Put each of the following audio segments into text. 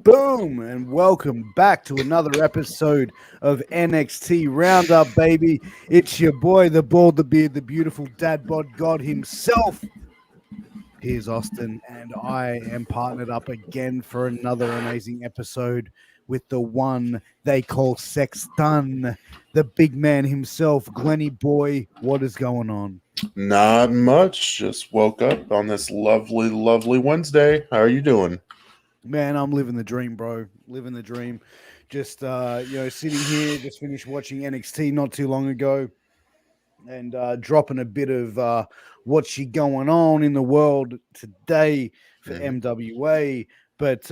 Boom, and welcome back to another episode of NXT Roundup, baby. It's your boy, the bald, the beard, the beautiful dad bod god himself. Here's Austin, and I am partnered up again for another amazing episode with the one they call Sexton, the big man himself. Glenny boy, what is going on? Not much. Just woke up on this lovely, lovely Wednesday. How are you doing? Man, I'm living the dream, bro. Living the dream. Just sitting here, just finished watching NXT not too long ago, and dropping a bit of what's going on in the world today for MWA. But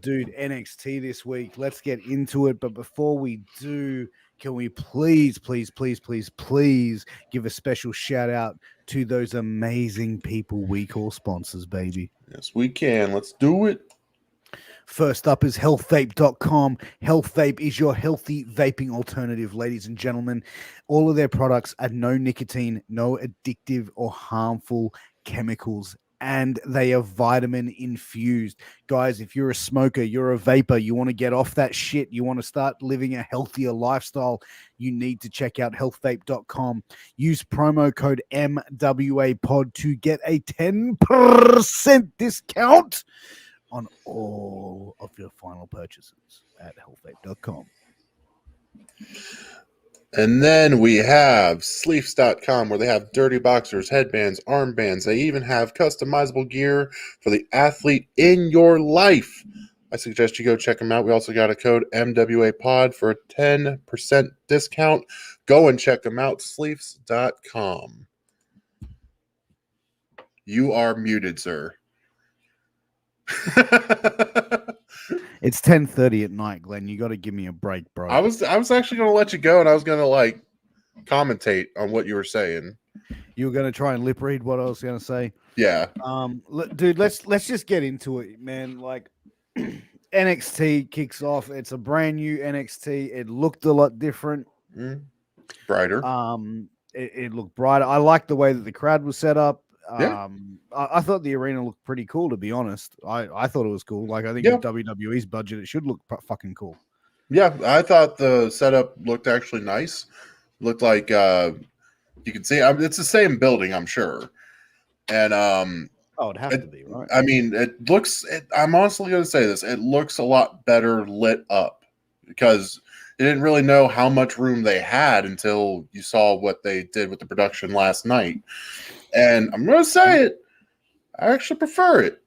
dude, NXT this week. Let's get into it. But before we do, can we please give a special shout out to those amazing people we call sponsors, baby? Yes, we can. Let's do it. First up is healthvape.com. Health Vape is your healthy vaping alternative, ladies and gentlemen. All of their products are no nicotine, no addictive or harmful chemicals, and they are vitamin infused. Guys, if you're a smoker, you're a vapor, you want to get off that shit, you want to start living a healthier lifestyle, you need to check out healthvape.com. Use promo code MWAPOD to get a 10% discount on all of your final purchases at healthvape.com. And then we have sleeves.com, where they have dirty boxers, headbands, armbands. They even have customizable gear for the athlete in your life. I suggest you go check them out. We also got a code MWAPOD for a 10% discount. Go and check them out, sleeves.com. You are muted, sir. It's 10:30 at night, Glenn. You got to give me a break, bro. I was actually going to let you go, and I was going to commentate on what you were saying. You were going to try and lip read what I was going to say. Yeah. Dude, let's just get into it, man. Like NXT kicks off. It's a brand new NXT. It looked a lot different. Brighter. It looked brighter. I like the way that the crowd was set up. Yeah. I thought the arena looked pretty cool, to be honest. I thought it was cool. Like, I think with WWE's budget, it should look fucking cool. Yeah, I thought the setup looked actually nice. Looked like you can see it's the same building, I'm sure. And it'd have to be, right? I mean, I'm honestly going to say this. It looks a lot better lit up, because you didn't really know how much room they had until you saw what they did with the production last night. And I'm going to say it. I actually prefer it.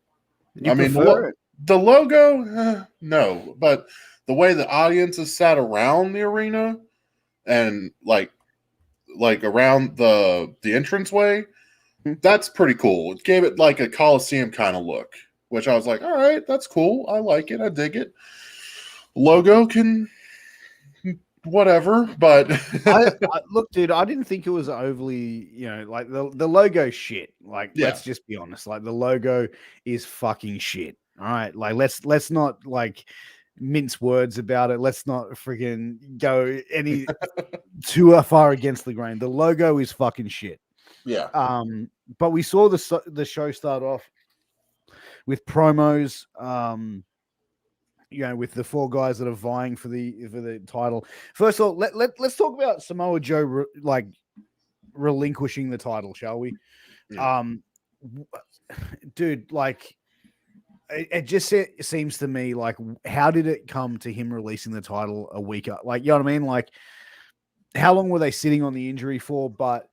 The logo, no. But the way the audience is sat around the arena and like around the entranceway, that's pretty cool. It gave it like a Coliseum kind of look, which I was like, all right, that's cool. I like it. I dig it. Logo can... whatever, but look, dude, I didn't think it was overly, like the logo shit. Like, let's just be honest. Like, the logo is fucking shit. All right, like let's not like mince words about it. Let's not freaking go any too far against the grain. The logo is fucking shit. Yeah. But we saw the show start off with promos. With the four guys that are vying for the title. First of all, let's talk about Samoa Joe relinquishing the title, shall we? Yeah. Dude, like it just seems to me like, how did it come to him releasing the title a week? Like, you know what I mean? Like, how long were they sitting on the injury for? But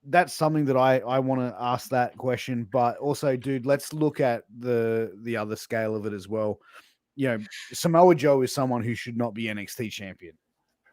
that's something that I want to ask that question. But also, dude, let's look at the other scale of it as well. Samoa Joe is someone who should not be NXT champion.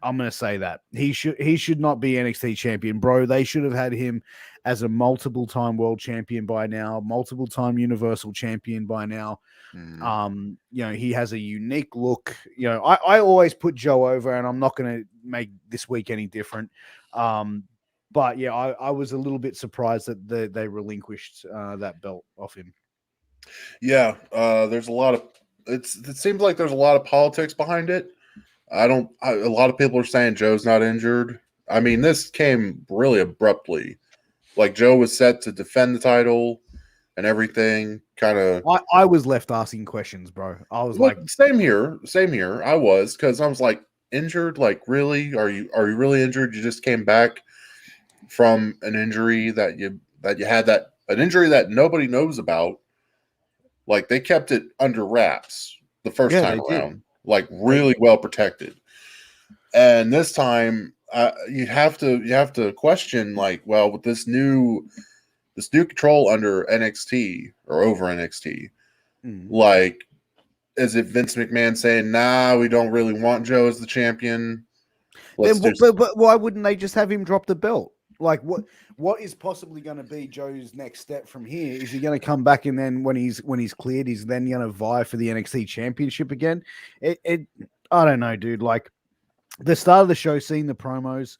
I'm going to say that. He should not be NXT champion, bro. They should have had him as a multiple-time world champion by now, multiple-time universal champion by now. He has a unique look. I always put Joe over, and I'm not going to make this week any different. But yeah, I was a little bit surprised that they relinquished that belt off him. Yeah, there's a lot of... It seems like there's a lot of politics behind it. A lot of people are saying Joe's not injured. I mean, this came really abruptly. Like, Joe was set to defend the title, and everything kind of. I was left asking questions, bro. I was Look, like, same here. I was, because I was like, injured? Like, really? Are you really injured? You just came back from an injury that you had, that an injury that nobody knows about. Like, they kept it under wraps the first yeah, time they did. around, like really well protected. And this time, you have to question, like, well, with this new control under NXT, or over NXT, Mm. like, is it Vince McMahon saying, "Nah, we don't really want Joe as the champion. Let's Then, do." but why wouldn't they just have him drop the belt? Like, what is possibly going to be Joe's next step from here? Is he going to come back, and then when he's cleared, he's then going to vie for the NXT championship again? I don't know, dude. Like, the start of the show, seeing the promos,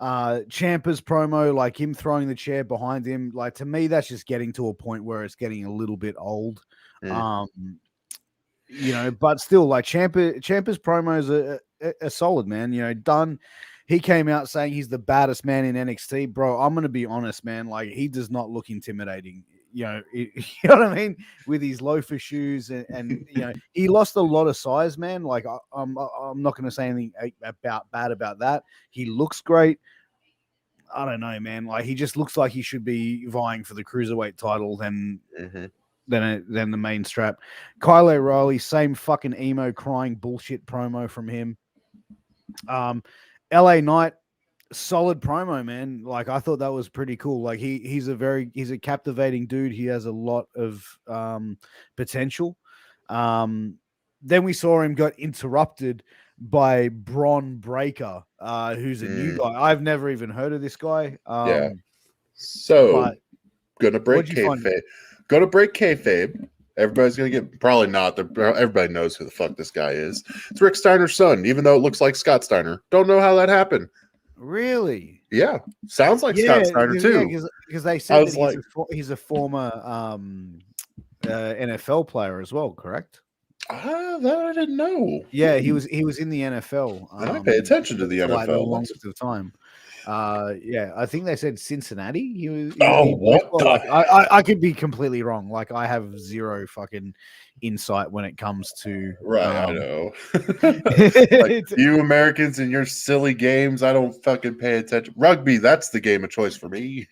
Ciampa's promo, like him throwing the chair behind him, like, to me, that's just getting to a point where it's getting a little bit old. Mm. But still, like, Ciampa's promos are solid, man. Dunn, he came out saying he's the baddest man in NXT, bro. I'm gonna be honest, man. Like, he does not look intimidating. You know what I mean? With his loafer shoes, and he lost a lot of size, man. Like, I'm not gonna say anything bad about that. He looks great. I don't know, man. Like, he just looks like he should be vying for the cruiserweight title Mm-hmm. than the main strap. Kylie Riley, same fucking emo crying bullshit promo from him. LA Knight, solid promo, man. Like, I thought that was pretty cool. Like, he's a captivating dude. He has a lot of potential. Then we saw him got interrupted by Bron Breakker, who's a new guy. I've never even heard of this guy. Yeah. So, But gonna break what'd you find? kayfabe. Gonna break kayfabe. Everybody's gonna get, probably not. Everybody knows who the fuck this guy is. It's Rick Steiner's son, even though it looks like Scott Steiner. Don't know how that happened. Really? Yeah, sounds like Scott Steiner too. Because they I said was that like, he's a former NFL player as well, correct? that I didn't know. Yeah, he was in the NFL. I pay attention to the for like the NFL. longest of time. Yeah, I think they said Cincinnati. Oh, He played what for. the Like, I could be completely wrong. Like, I have zero fucking insight when it comes to Right, I know. Like, you Americans and your silly games, I don't fucking pay attention. Rugby, that's the game of choice for me.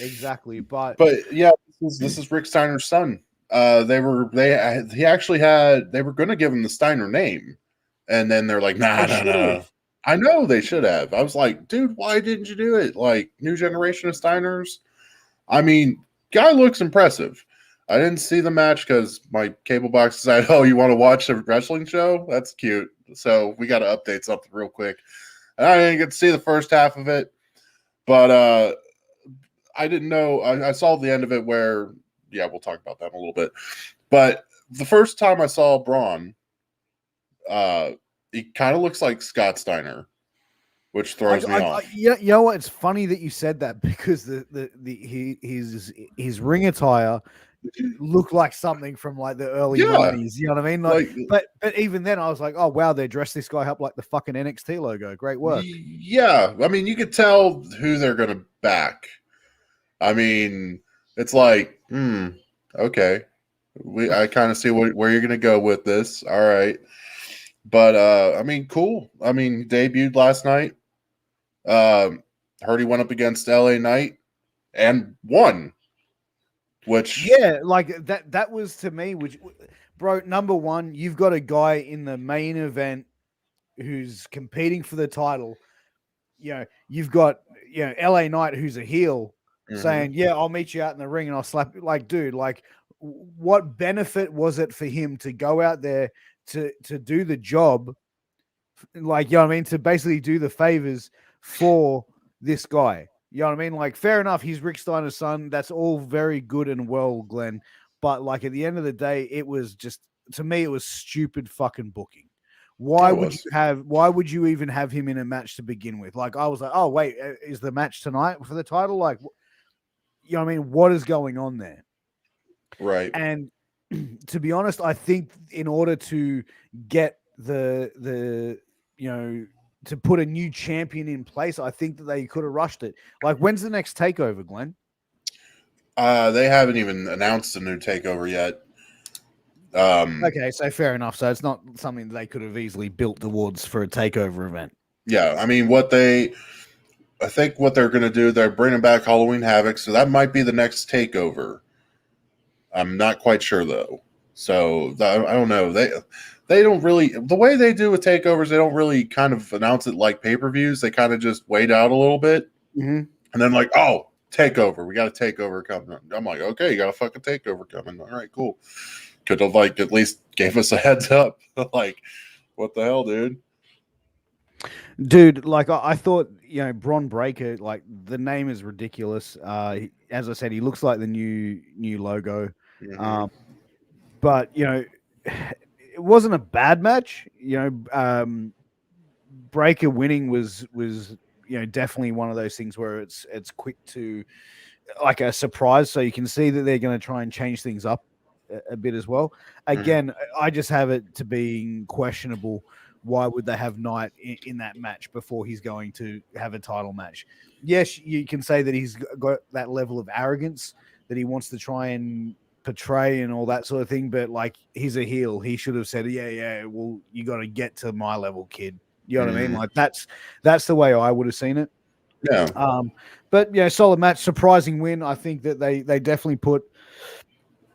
exactly. But yeah, this is Rick Steiner's son. They were going to give him the Steiner name, and then they're like, nah, they nah, should nah. have. I know they should have. I was like, dude, why didn't you do it? Like, new generation of Steiners. I mean, guy looks impressive. I didn't see the match because my cable box decided, oh, you want to watch a wrestling show? That's cute. So we got to update something real quick. And I didn't get to see the first half of it, but I didn't know. I saw the end of it where, yeah, we'll talk about that in a little bit. But the first time I saw Braun, he kind of looks like Scott Steiner, which throws me off. You know what? It's funny that you said that, because his ring attire looked like something from like the early 90s. You know what I mean? Like, but even then, I was like, oh wow, they dressed this guy up like the fucking NXT logo. Great work. Yeah, I mean, you could tell who they're gonna back. I mean, it's like, okay, I kind of see where you're gonna go with this. All right, but I mean, cool. I mean, debuted last night. Heard he went up against LA Knight and won. Which, yeah, like that was, to me, which, bro, number one, you've got a guy in the main event who's competing for the title. You've got LA Knight, who's a heel, saying, yeah, I'll meet you out in the ring and I'll slap you. Like, dude, like, what benefit was it for him to go out there to do the job? Like, you know what I mean? To basically do the favors for this guy. You know what I mean? Like, fair enough, he's Rick Steiner's son. That's all very good and well, Glenn. But like, at the end of the day, it was just, to me, it was stupid fucking booking. Why would you even have him in a match to begin with? Like, I was like, oh wait, is the match tonight for the title? Like, you know what I mean? What is going on there? right. And to be honest, I think in order to get the to put a new champion in place, I think that they could have rushed it. Like, when's the next takeover, Glenn? They haven't even announced a new takeover yet. Okay, so fair enough. So it's not something that they could have easily built towards for a takeover event. Yeah, I mean, I think what they're going to do, they're bringing back Halloween Havoc, so that might be the next takeover. I'm not quite sure though. So I don't know. They don't really, the way they do with takeovers, they don't really kind of announce it like pay-per-views. They kind of just wait out a little bit, and then like, oh, takeover, we got a takeover coming. I'm like, okay, you got a fucking takeover coming. All right, cool. Could have like at least gave us a heads up. Like, what the hell, dude? Dude, like I thought, Bron Breakker, like the name is ridiculous. As I said, he looks like the new logo. Mm-hmm. But it wasn't a bad match. Breakker winning was definitely one of those things where it's quick to like a surprise. So you can see that they're going to try and change things up a bit as well. Again, I just have it to being questionable. Why would they have Knight in that match before he's going to have a title match? Yes, you can say that he's got that level of arrogance that he wants to try and portray and all that sort of thing, but like he's a heel. He should have said, yeah, well, you got to get to my level, kid. You know what I mean? Like that's the way I would have seen it. Yeah. But solid match, surprising win. I think that they definitely put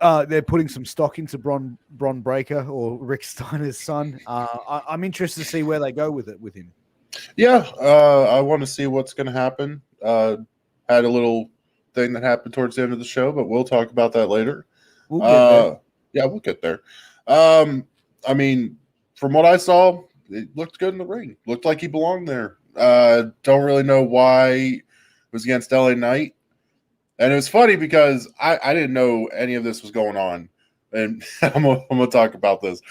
they're putting some stock into Bron Breakker or Rick Steiner's son. I'm interested to see where they go with him. Yeah, I want to see what's going to happen. Had a little thing that happened towards the end of the show, but we'll talk about that later. We'll get there. Yeah, we'll get there. I mean, from what I saw, it looked good in the ring. Looked like he belonged there. Don't really know why it was against LA Knight. And it was funny because I didn't know any of this was going on. And I'm gonna talk about this.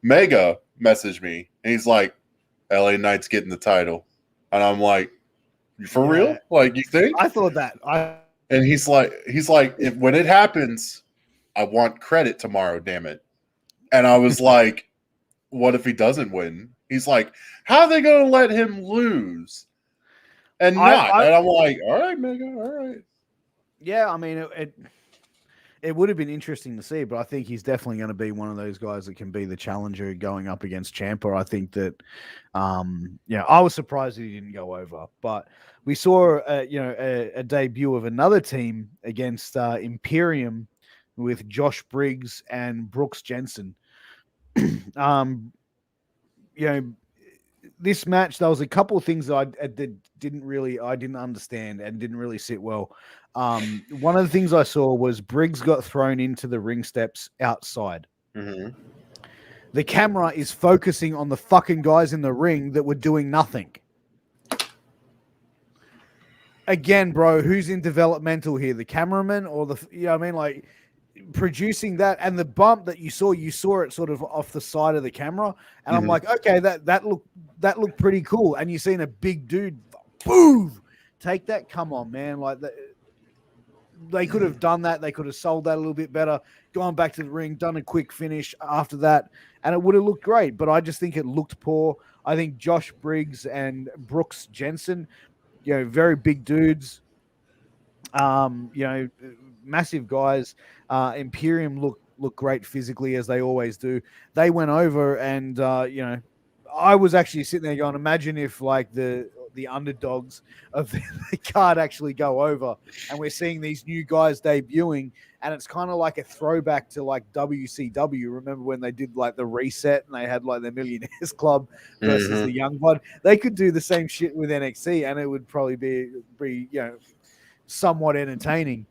Mega messaged me, and he's like, LA Knight's getting the title. And I'm like, for real? Like, you think? I thought that. And he's like, if when it happens, I want credit tomorrow, damn it. And I was like, what if he doesn't win? He's like, how are they going to let him lose? And not. And I'm like, all right, Mega, all right. Yeah, I mean, it would have been interesting to see, but I think he's definitely going to be one of those guys that can be the challenger going up against Ciampa. I think that, I was surprised he didn't go over, but we saw, a debut of another team against Imperium with Josh Briggs and Brooks Jensen. This match, there was a couple of things that I didn't understand and didn't really sit well. One of the things I saw was Briggs got thrown into the ring steps outside. Mm-hmm. The camera is focusing on the fucking guys in the ring that were doing nothing. Again, bro, who's in developmental here? The cameraman or like producing that, and the bump that you saw it sort of off the side of the camera, and I'm like, okay, that looked pretty cool. And you've seen a big dude, boom, take that. Come on, man, like that. They could have done that. They could have sold that a little bit better, gone back to the ring, done a quick finish after that, and it would have looked great. But I just think it looked poor. I think Josh Briggs and Brooks Jensen, very big dudes, massive guys. Imperium look great physically, as they always do. They went over, and I was actually sitting there going, imagine if like the underdogs of the card actually go over, and we're seeing these new guys debuting, and it's kind of like a throwback to like WCW. Remember when they did like the reset and they had like the Millionaires Club versus the Young Blood? They could do the same shit with NXT, and it would probably be somewhat entertaining.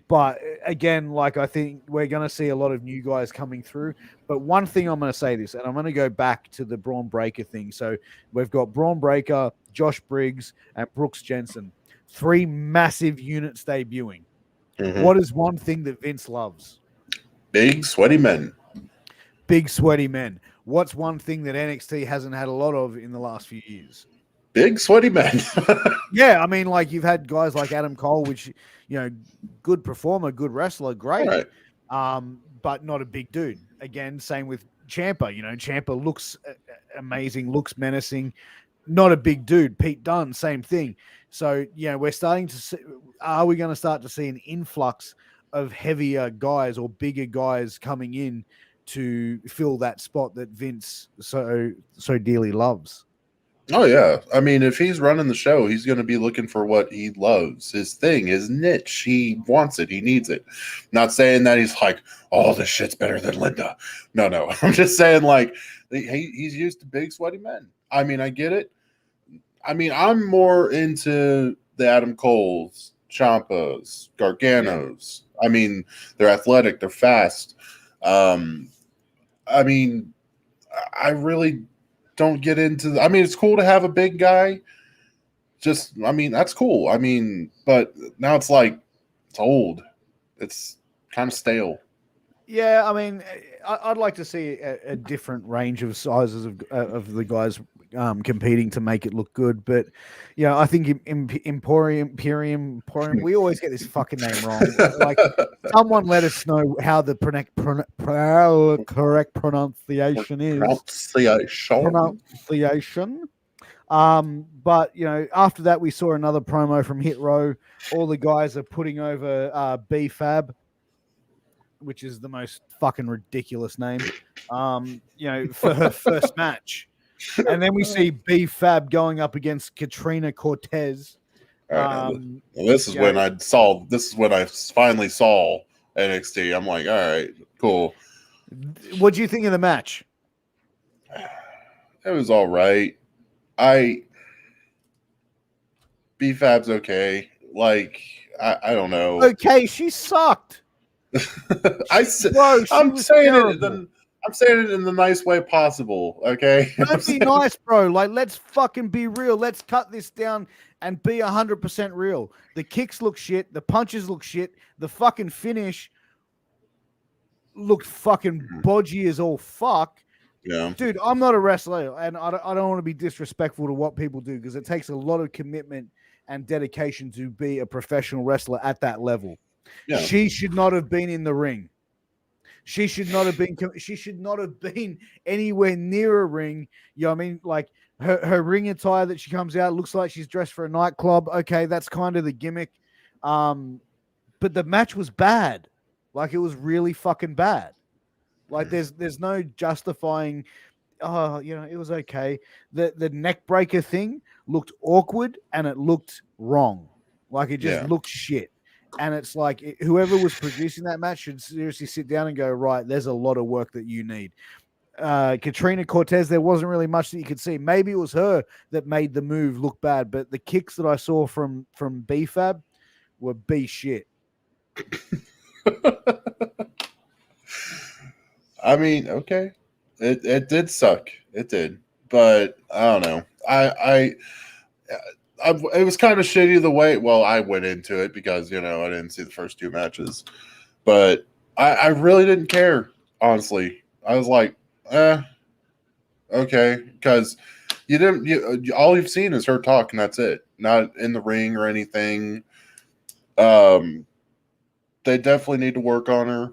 But again, like I think we're going to see a lot of new guys coming through. But one thing I'm going to say this, and I'm going to go back to the Bron Breakker thing. So we've got Bron Breakker, Josh Briggs, and Brooks Jensen. 3 massive units debuting. What is one thing that Vince loves? Big, sweaty men. Big, sweaty men. What's one thing that NXT hasn't had a lot of in the last few years? Big, sweaty men. Yeah, I mean, like you've had guys like Adam Cole, which, good performer, good wrestler, great, right. But not a big dude. Again, same with Ciampa. Ciampa looks amazing, looks menacing, not a big dude. Pete Dunne, same thing. So, we're starting to see, are we going to start to see an influx of heavier guys or bigger guys coming in to fill that spot that Vince so dearly loves? Oh yeah, I mean, if he's running the show, he's going to be looking for what he loves, his thing, his niche. He wants it, he needs it. Not saying that he's like, oh, this shit's better than Linda. No, I'm just saying like he's used to big sweaty men. I mean, I get it. I mean, I'm more into the Adam Coles, Ciampas, Garganos. I mean, they're athletic, they're fast. I mean, I really don't get into. I mean, it's cool to have a big guy. I mean, that's cool. I mean, but now it's like it's old. It's kind of stale. Yeah, I mean, I'd like to see a different range of sizes of the guys competing to make it look good. But I think Imperium. We always get this fucking name wrong. Like, someone let us know how the correct pronunciation is. Pronunciation. But after that, we saw another promo from Hit Row. All the guys are putting over B-Fab, which is the most fucking ridiculous name, for her first match. And then we see B-Fab going up against Katrina Cortez. This is when I finally saw NXT. I'm like, all right, cool. What do you think of the match? It was all right. B-Fab's okay. Like, I don't know. Okay, she sucked. I'm saying it in the nice way possible. Okay, don't be nice, bro. Like, let's fucking be real. Let's cut this down and be 100% real. The kicks look shit. The punches look shit. The fucking finish looked fucking bodgy as all fuck. Yeah, dude, I'm not a wrestler, and I don't want to be disrespectful to what people do, because it takes a lot of commitment and dedication to be a professional wrestler at that level. Yeah. She should not have been in the ring. She should not have been anywhere near a ring. You know what I mean? Like, her ring attire that she comes out looks like she's dressed for a nightclub. Okay, that's kind of the gimmick. But the match was bad. Like, it was really fucking bad. Like, there's no justifying. It was okay. The neck breaker thing looked awkward and it looked wrong. Like, it just looked shit. And it's like, whoever was producing that match should seriously sit down and go, right, there's a lot of work that you need. Katrina Cortez, there wasn't really much that you could see. Maybe it was her that made the move look bad, but the kicks that I saw from B-Fab were B shit. I mean, okay. It did suck. It did. But I don't know. It was kind of shitty the way. Well, I went into it because I didn't see the first two matches, but I really didn't care. Honestly, I was like, okay, because all you've seen is her talk, and that's it. Not in the ring or anything. They definitely need to work on her,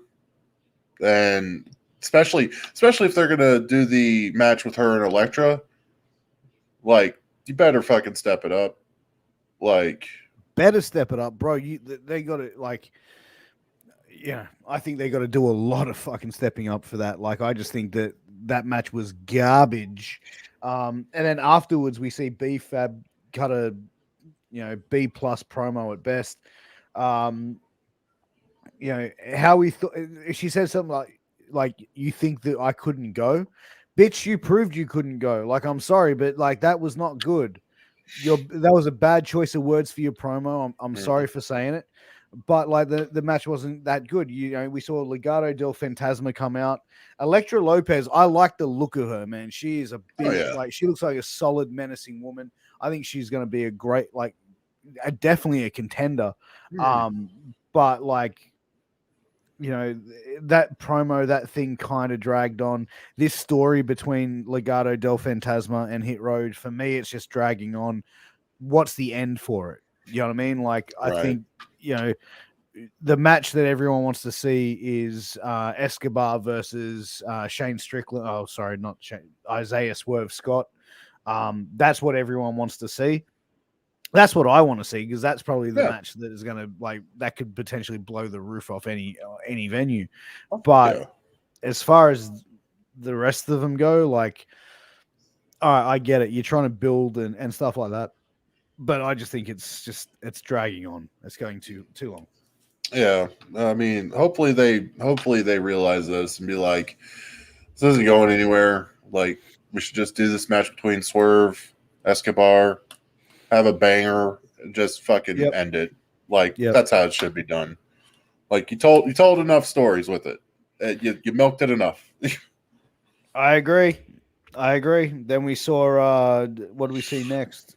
and especially if they're gonna do the match with her and Elektra, like, you better fucking step it up. Like, better step it up, bro. They got to, like, I think they got to do a lot of fucking stepping up for that. Like, I just think that match was garbage. And then afterwards, we see B-Fab cut a, B+ promo at best. How we thought, she said something like, you think that I couldn't go? Bitch, you proved you couldn't go. Like, I'm sorry, but like, that was not good. That was a bad choice of words for your promo. I'm sorry for saying it, but like, the match wasn't that good. We saw Legado del Fantasma come out. Elektra Lopez, I like the look of her, man. She is a big, like, she looks like a solid, menacing woman. I think she's going to be a great, like, definitely a contender. But like, that promo, that thing kind of dragged on. This story between Legado del Fantasma and Hit Road, for me, it's just dragging on. What's the end for it? You know what I mean? Like, I think, the match that everyone wants to see is Escobar versus Shane Strickland. Oh, sorry, not Shane, Isaiah Swerve Scott. That's what everyone wants to see. That's what I want to see, because that's probably the Yeah. match that is going to that could potentially blow the roof off any venue. But Yeah. as far as the rest of them go, like, all right, I get it. You're trying to build and stuff like that, but I just think it's dragging on. It's going too long. Yeah. I mean, hopefully they realize this and be like, this isn't going anywhere. Like, we should just do this match between Swerve, Escobar, have a banger, and just fucking end it. Like, that's how it should be done. Like, you told enough stories with it. You milked it enough. I agree. Then we saw what do we see next?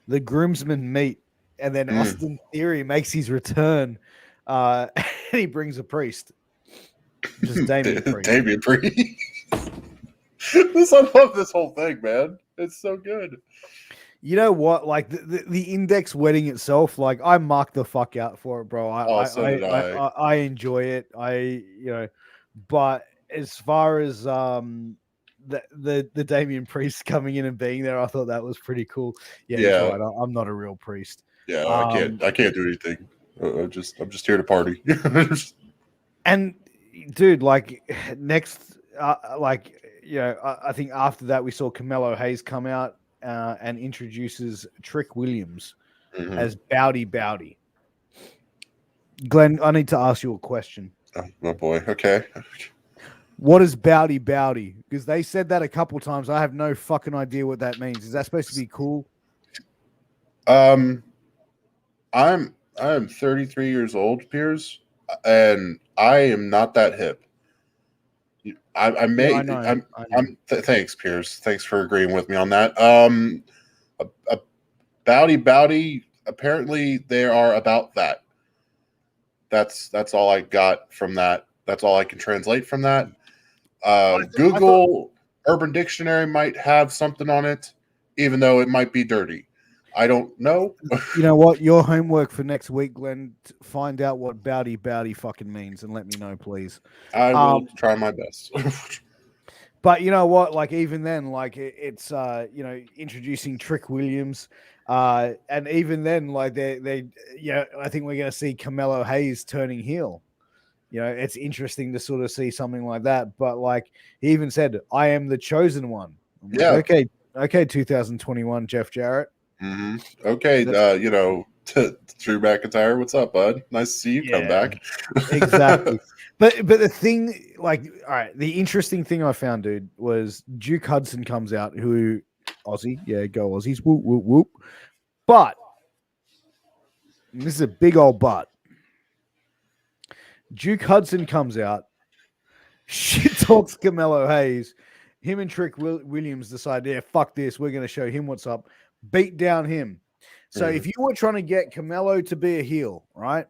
The groomsmen meet, and then Austin Theory makes his return, and he brings a priest, just Damian Priest. Damian Priest. I love this whole thing, man. It's so good. You know what? Like the Index wedding itself, like I marked the fuck out for it, bro. I enjoy it. But as far as the Damian Priest coming in and being there, I thought that was pretty cool. Yeah. Right. I'm not a real priest. Yeah, I can't do anything. I'm just here to party. And dude, like next, I think after that we saw Carmelo Hayes come out and introduces Trick Williams as Bowdy. Glenn, I need to ask you a question. Oh boy. Okay. What is Bowdy? Because they said that a couple times. I have no fucking idea what that means. Is that supposed to be cool? I'm 33 years old, Piers, and I am not that hip. Thanks, Piers. Thanks for agreeing with me on that. A Bowdy. Apparently, they are about that. That's all I got from that. That's all I can translate from that. Google Urban Dictionary might have something on it, even though it might be dirty. I don't know. You know what? Your homework for next week, Glenn, find out what Bowdy fucking means and let me know, please. I will try my best. But you know what? Like, even then, like it's introducing Trick Williams. And even then, like I think we're gonna see Carmelo Hayes turning heel. It's interesting to sort of see something like that. But like he even said, I am the chosen one. Like, okay, 2021, Jeff Jarrett. Mm-hmm. Okay, Drew McIntyre, what's up, bud? Nice to see you come back. Exactly. But the thing, like, all right, the interesting thing I found, dude, was Duke Hudson comes out, who Aussie, go Aussies, whoop whoop whoop. But this is a big old but. Duke Hudson comes out, shit talks Carmelo Hayes. Him and Trick Williams decide, fuck this, we're going to show him what's up. Beat down him. So if you were trying to get Carmelo to be a heel, right?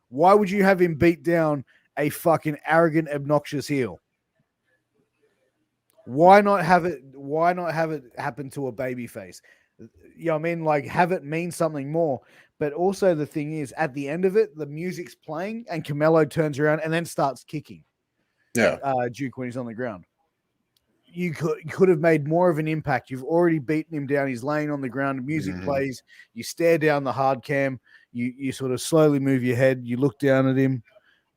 Why would you have him beat down a fucking arrogant, obnoxious heel? Why not have it happen to a babyface? You know what I mean? Like, have it mean something more. But also the thing is, at the end of it, the music's playing and Carmelo turns around and then starts kicking. Yeah. Duke when he's on the ground. You could have made more of an impact. You've already beaten him down. He's laying on the ground. Music plays. You stare down the hard cam. You sort of slowly move your head. You look down at him.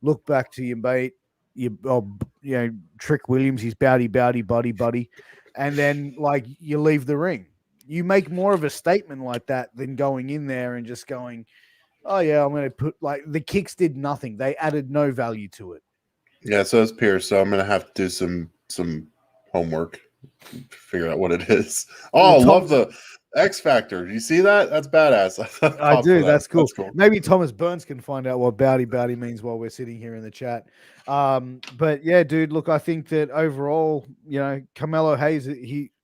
Look back to your mate. Trick Williams. He's Bowdy, buddy. And then, like, you leave the ring. You make more of a statement like that than going in there and just going, oh, yeah, I'm going to put, like, the kicks did nothing. They added no value to it. Yeah, so it's Pierce. So I'm going to have to do some homework, figure out what it is. Oh, I love the X Factor. Do you see that? That's badass. I do. That's cool. Maybe Thomas Burns can find out what Bowdy means while we're sitting here in the chat. But yeah, dude, look, I think that overall, Carmelo Hayes,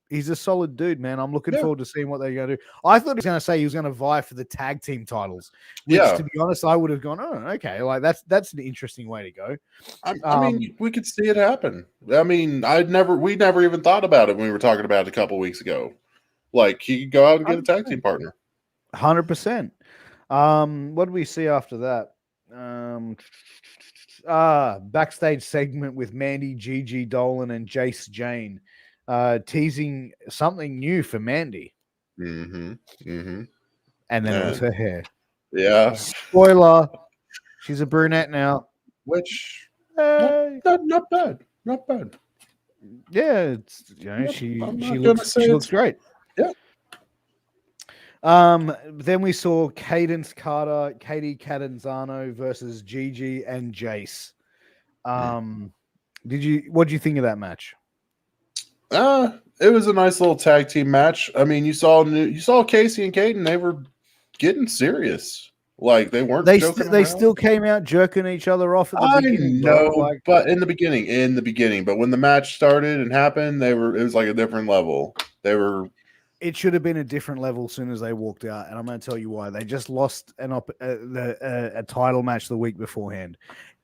he's a solid dude, man. I'm looking forward to seeing what they're going to do. I thought he was going to say he was going to vie for the tag team titles, which, to be honest, I would have gone, oh, okay, like that's an interesting way to go. I mean, we could see it happen. I mean, we never even thought about it when we were talking about it a couple weeks ago. Like, he could go out and get a tag team partner. 100%. What do we see after that? Backstage segment with Mandy, Gigi Dolan, and Jace Jane. teasing something new for Mandy. Mm-hmm. Mm-hmm. And then it was her hair. Yeah. Spoiler, she's a brunette now. Which Hey. not bad. Not bad. Yeah, it's I'm she not gonna looks say it's great. Yeah. Then we saw Cadence Carter, Katie Catanzano versus Gigi and Jace. What did you think of that match? It was a nice little tag team match. I mean, you saw Casey and Caden, they were getting serious. Like they weren't joking They around. still came out jerking each other off at the I beginning, know, bro. Like, but in the beginning, but when the match started and happened, it was like a different level. It should have been a different level as soon as they walked out, and I'm going to tell you why. They just lost a title match the week beforehand.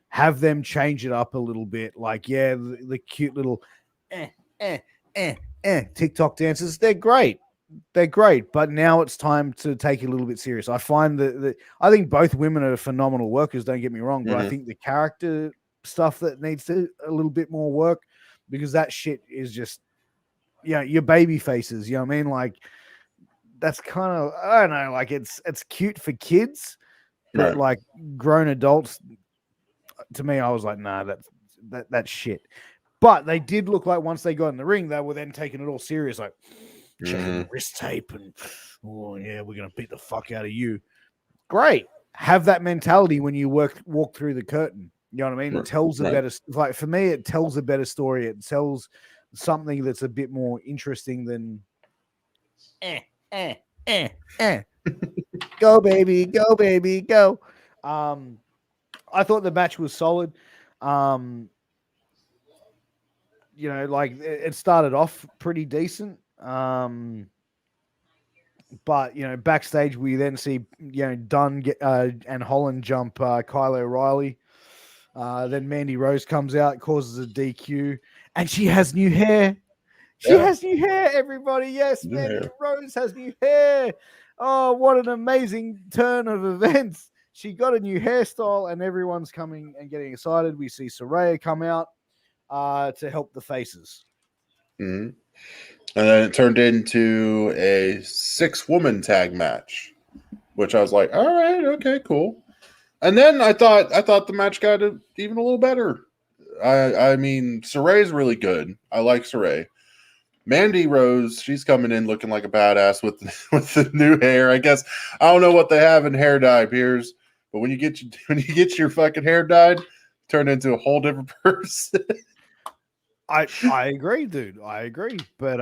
Have them change it up a little bit. Like, yeah, the cute little TikTok dances, they're great. They're great, but now it's time to take it a little bit serious. I find that I think both women are phenomenal workers, don't get me wrong, but I think the character stuff that needs a little bit more work, because that shit is just, your baby faces, you know what I mean? Like, that's kind of, I don't know, like it's cute for kids, but Right. like grown adults, to me, I was like, nah, that's shit. But they did look like once they got in the ring, they were then taking it all serious, like checking the wrist tape and, oh yeah, we're gonna beat the fuck out of you. Great, have that mentality when you walk through the curtain. You know what I mean? It tells a better, like for me, it tells a better story. It tells something that's a bit more interesting than go baby, go. I thought the match was solid. Like it started off pretty decent. But backstage we then see Dunn and Holland jump Kylie Riley. Then Mandy Rose comes out, causes a DQ, and she has new hair. She has new hair, everybody. Yes, Mandy Rose has new hair. Oh, what an amazing turn of events. She got a new hairstyle, and everyone's coming and getting excited. We see Saraya come out to help the faces. Mm-hmm. And then it turned into a 6-woman tag match, which I was like, all right, okay, cool. And then I thought the match got even a little better. I mean, Saraya's really good. I like Saraya. Mandy Rose, she's coming in looking like a badass with the new hair. I guess I don't know what they have in hair dye, Piers, but when you get your fucking hair dyed, turn into a whole different person. I agree, dude. I agree. But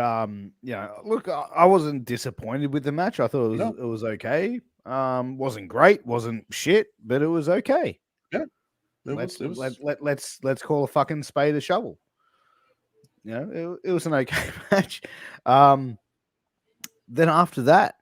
look, I wasn't disappointed with the match. I thought it was okay. Wasn't great, wasn't shit, but it was okay. Yeah. Let's call a fucking spade a shovel. It was an okay match. Then after that,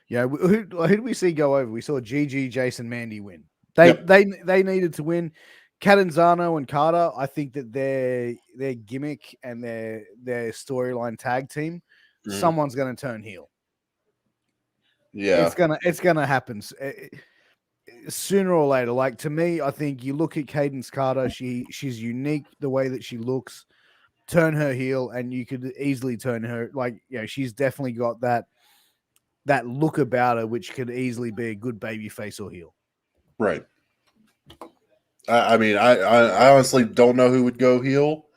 who did we see go over? We saw Gigi, Jason, Mandy win. They needed to win. Catanzano and Carter, I think that their gimmick and their storyline tag team, someone's going to turn heel. Yeah, it's gonna happen sooner or later. Like, to me, I think you look at Cadence Carter, she's unique the way that she looks. Turn her heel, and you could easily turn her. Like, she's definitely got that look about her, which could easily be a good baby face or heel. Right. I mean, I honestly don't know who would go heel,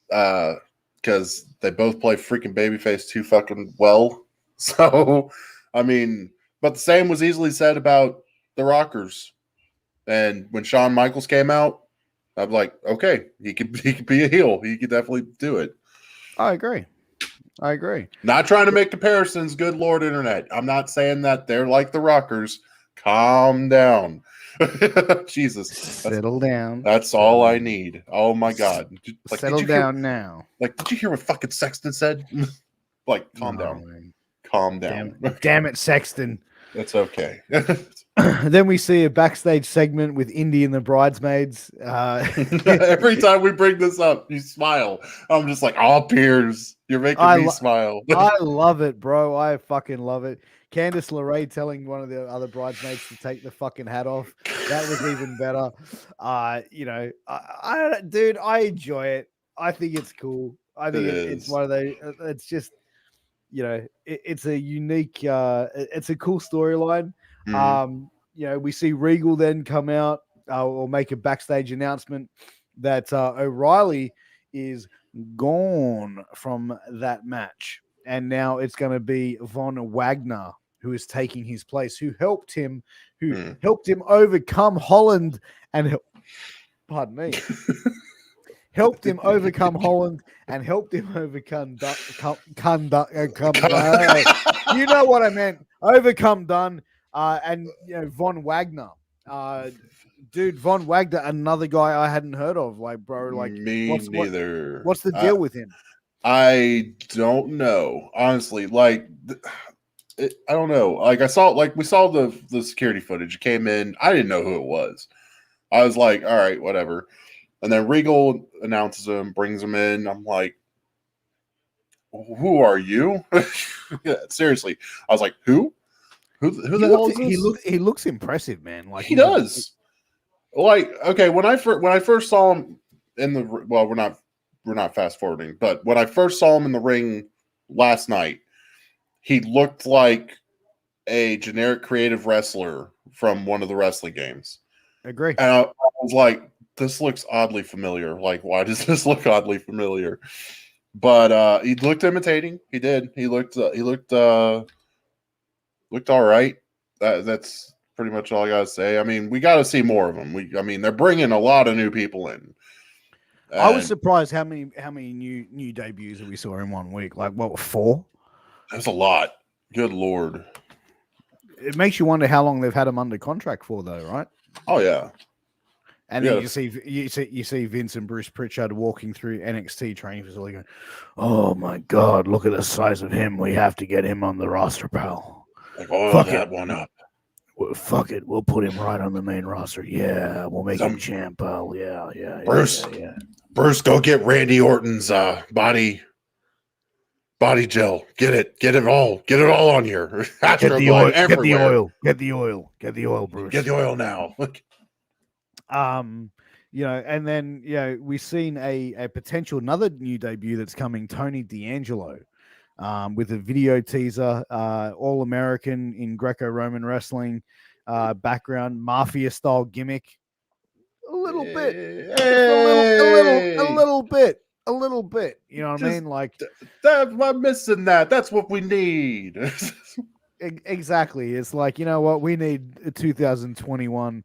because they both play freaking babyface too fucking well. So, I mean, but the same was easily said about the Rockers. And when Shawn Michaels came out, I'm like, okay, he could be a heel. He could definitely do it. I agree. Not trying to make comparisons, good Lord, internet. I'm not saying that they're like the Rockers. Calm down. Jesus. Settle down. That's all I need. Oh my God. Like, settle down now. Like, did you hear what fucking Sexton said? Like, calm down. Man. Calm down. Damn it, Sexton. That's okay. Then we see a backstage segment with Indy and the bridesmaids. Every time we bring this up, you smile. I'm just like, oh, Piers, you're making me smile. I love it, bro. I fucking love it. Candice LeRae telling one of the other bridesmaids to take the fucking hat off. That was even better. Dude, I enjoy it. I think it's cool. I think it's one of those. It's just, it's a unique. It's a cool storyline. We see Regal then come out or make a backstage announcement that O'Reilly is gone from that match, and now it's going to be Von Wagner who is taking his place, who helped him overcome Holland and pardon me. Helped him overcome Holland and helped him overcome you know what I meant. Overcome Dunn and Von Wagner. Dude, Von Wagner, another guy I hadn't heard of. Like, bro, like me neither. What's the deal with him? I don't know. Honestly, like I don't know. Like we saw the security footage. It came in. I didn't know who it was. I was like, all right, whatever. And then Regal announces him, brings him in. I'm like, who are you? Yeah, seriously. I was like, who? Who the hell is this? He looks impressive, man. Like he does. Like, okay, when I first saw him in the we're not fast forwarding, but when I first saw him in the ring last night, he looked like a generic creative wrestler from one of the wrestling games. Agree. And I was like, this looks oddly familiar. Like, why does this look oddly familiar? But he looked imitating. He did. He looked all right. That's pretty much all I gotta say. I mean, we got to see more of them. They're bringing a lot of new people in. And I was surprised how many new debuts that we saw in 1 week. Like, what, 4? That's a lot. Good Lord. It makes you wonder how long they've had him under contract for, though, right? Oh yeah. And then you see Vince and Bruce Pritchard walking through NXT training facility going, "Oh my God, look at the size of him. We have to get him on the roster, pal. Like, oil that one up. Fuck it. We'll put him right on the main roster. Yeah, we'll make him champ, pal. Yeah. Bruce, yeah. Bruce, go get Randy Orton's body gel. Get it all on here. Get the oil. Get the oil, Bruce. Get the oil now. And then we've seen a potential another new debut that's coming, Tony D'Angelo, with a video teaser, all American in Greco-Roman wrestling, background, mafia style gimmick, a little bit. You know what I mean? Like, I'm missing that. That's what we need. Exactly. It's like, you know what? We need a 2021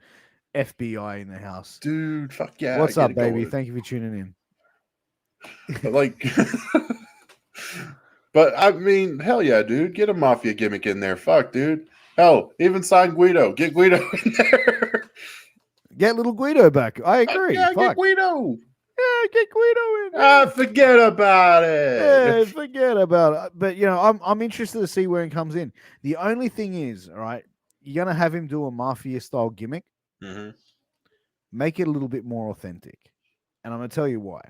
FBI in the house. Dude, fuck yeah. What's up, baby? Going. Thank you for tuning in. Like, but I mean, hell yeah, dude. Get a mafia gimmick in there. Fuck, dude. Hell, even sign Guido. Get Guido in there. Get little Guido back. I agree. Yeah, get Guido. Yeah, get Guido in there. Forget about it. Yeah, forget about it. But, I'm interested to see where he comes in. The only thing is, all right, you're going to have him do a mafia-style gimmick. Mm-hmm. Make it a little bit more authentic. And I'm going to tell you why.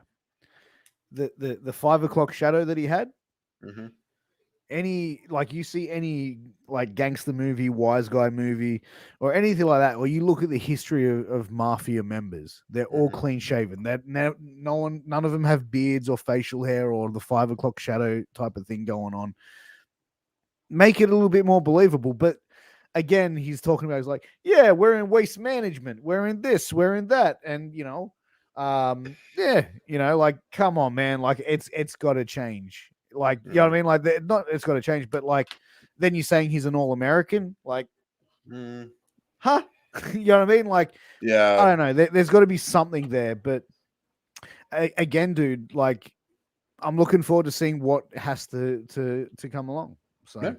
The 5 o'clock shadow that he had, mm-hmm. any gangster movie, wise guy movie, or anything like that, or you look at the history of mafia members, they're all clean shaven. None of them have beards or facial hair or the 5 o'clock shadow type of thing going on. Make it a little bit more believable. But again, he's talking about, he's like, yeah, we're in waste management, we're in this, we're in that, and like, come on, man, like it's got to change. Like, you know what I mean? Like, it's got to change, but like, then you're saying he's an All-American, like, huh? You know what I mean? Like, yeah, I don't know. There's got to be something there, but again, dude, like, I'm looking forward to seeing what has to come along. So,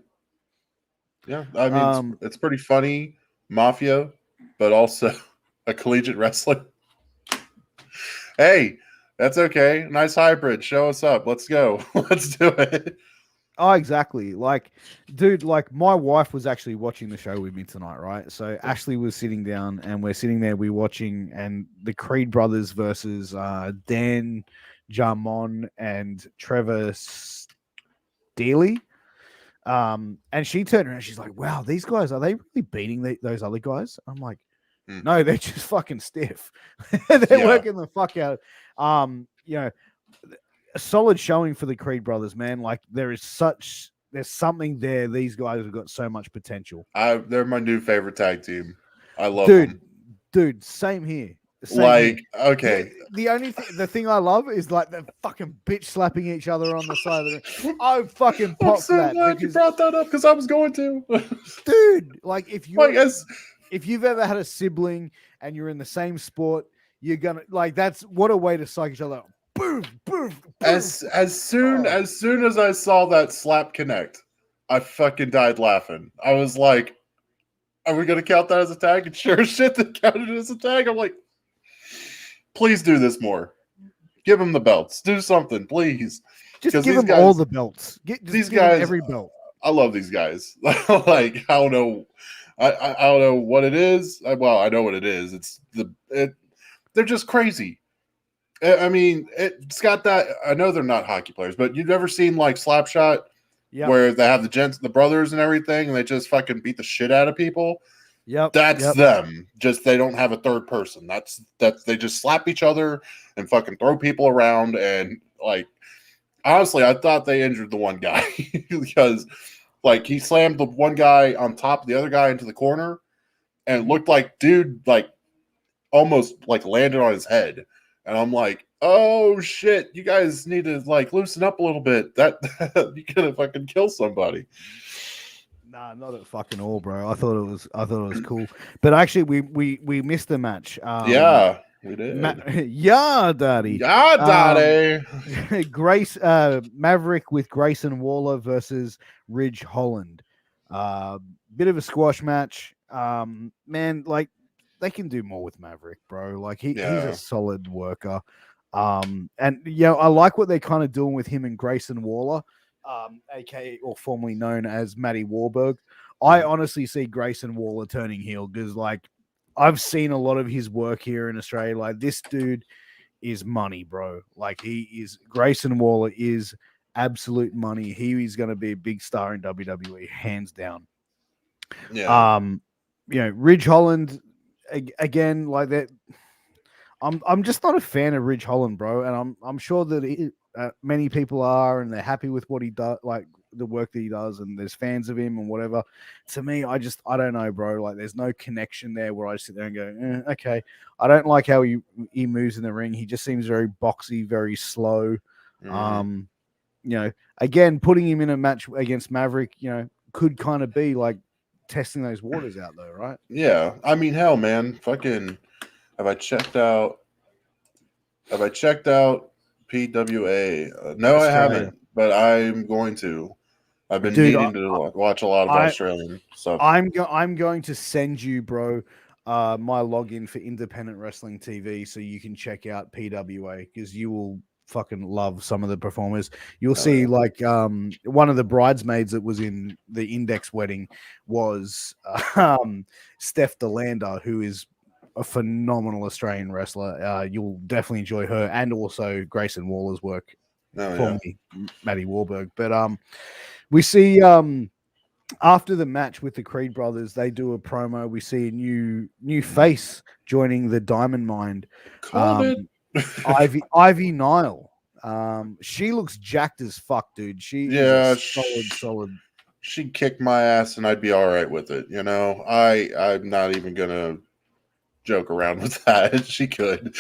yeah. I mean, it's pretty funny, mafia, but also a collegiate wrestling. Hey. That's okay. Nice hybrid. Show us up. Let's go. Let's do it. Oh, exactly. Like, dude, like, my wife was actually watching the show with me tonight, right? So Ashley was sitting down and we're sitting there, we're watching, and the Creed brothers versus Dan Jarmon and Trevor Steele. And she turned around, she's like, wow, these guys, are they really beating those other guys? I'm like, no, they're just fucking stiff. They're working the fuck out. a solid showing for the Creed brothers, man. Like there's something there. These guys have got so much potential. They're my new favorite tag team. I love them. Dude, same here. Like, okay. The thing I love is like the fucking bitch slapping each other on the side of the ring. I fucking pop so that glad you brought that up because I was going to. Dude, like if you've ever had a sibling and you're in the same sport, you're gonna like that's what a way to psych each other. Boom, boom, boom. As soon as I saw that slap connect, I fucking died laughing. I was like, are we gonna count that as a tag? And sure as shit that counted as a tag. I'm like, please do this more. Give them the belts. Do something, please. Just give them all the belts. These guys, every belt. I love these guys. Like, I don't know. I don't know what it is. Well, I know what it is. They're just crazy. I mean, it's got that. I know they're not hockey players, but you've ever seen like Slapshot, where they have the brothers and everything, and they just fucking beat the shit out of people. That's them. Just they don't have a third person. That's they just slap each other and fucking throw people around. And like, honestly, I thought they injured the one guy because like he slammed the one guy on top of the other guy into the corner, and it looked like dude like almost like landed on his head. And I'm like, oh shit, you guys need to like loosen up a little bit. That you're gonna fucking kill somebody. Nah, not at fucking all, bro. I thought it was cool. But actually we missed the match. Yeah, we did. Yeah, daddy. Yeah, daddy. Grace Maverick with Grayson Waller versus Ridge Holland. Bit of a squash match. Man, like they can do more with Maverick, bro. Like he's a solid worker. And I like what they're kind of doing with him and Grayson Waller, aka or formerly known as Matty Warburg. I honestly see Grayson Waller turning heel because like I've seen a lot of his work here in Australia. Like this dude is money, bro. Like Grayson Waller is absolute money. He is going to be a big star in WWE, hands down. Yeah. Ridge Holland again, like that. I'm just not a fan of Ridge Holland, bro, and I'm sure that many people are, and they're happy with what he does, like the work that he does, and there's fans of him and whatever. To me, I don't know, bro. Like, there's no connection there where I sit there and go, okay. I don't like how he moves in the ring. He just seems very boxy, very slow. Again, putting him in a match against Maverick, could kind of be like testing those waters out, though, right? Yeah, I mean, hell, man, fucking. Have I checked out PWA? No, I haven't, but I'm going to. I've been needing to watch a lot of Australian stuff. I'm going to send you, bro, my login for Independent Wrestling TV so you can check out PWA because you will fucking love some of the performers. You'll see like one of the bridesmaids that was in the Index wedding was Steph DeLander, who is a phenomenal Australian wrestler. You'll definitely enjoy her, and also Grayson Waller's work for me, Matty Warburg. But we see after the match with the Creed brothers, they do a promo. We see a new face joining the Diamond Mine. Ivy Nile. She looks jacked as fuck, dude. She is solid. She'd kick my ass and I'd be all right with it. I'm not even gonna joke around with that. She could.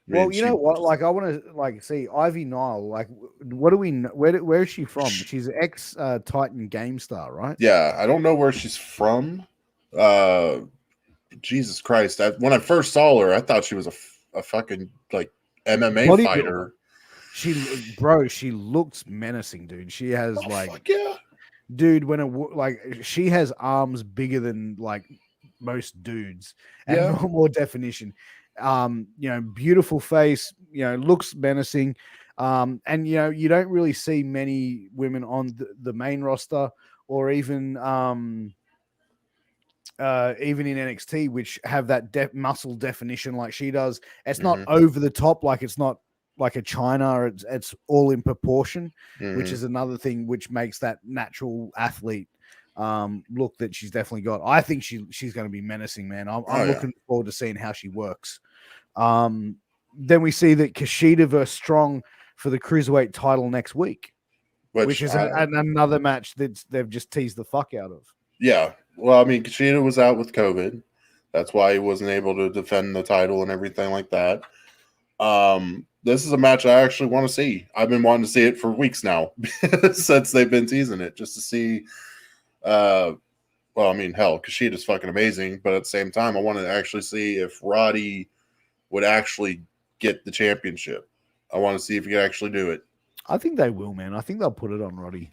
Well, you know what? Like, I want to see Ivy Nile. Like, what do we know? Where is she from? She's an ex Titan Game star, right? Yeah, I don't know where she's from. Jesus Christ! When I first saw her, I thought she was a fucking like MMA fighter. She looks menacing, dude. She has dude. She has arms bigger than like most dudes, and more definition. Beautiful face, looks menacing. And you don't really see many women on the main roster or even in NXT, which have that muscle definition like she does. It's not over the top, like it's not like a China. It's all in proportion, which is another thing which makes that natural athlete look that she's definitely got. I think she's going to be menacing, man. I'm looking forward to seeing how she works. then we see that Kushida versus Strong for the Cruiserweight title next week, which is another match that they've just teased the fuck out of. Yeah. Well, I mean, Kushida was out with COVID. That's why he wasn't able to defend the title and everything like that. This is a match I actually want to see. I've been wanting to see it for weeks now since they've been teasing it, just to see. Well, I mean, hell, Kushida's fucking amazing, but at the same time, I want to actually see if Roddy would actually get the championship. I want to see if he could actually do it. I think they will, man. I think they'll put it on Roddy.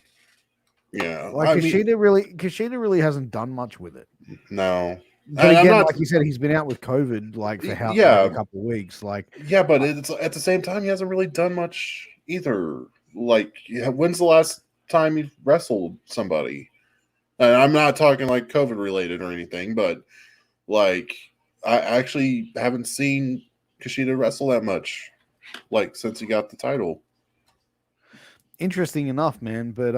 Yeah, like Kushida really hasn't done much with it. No. But again, like you said, he's been out with COVID, like for like a couple of weeks. Like, yeah, but it's at the same time, he hasn't really done much either. Like, when's the last time he wrestled somebody? And I'm not talking like COVID related or anything, but like, I actually haven't seen Kushida wrestle that much, like since he got the title. Interesting enough, man. But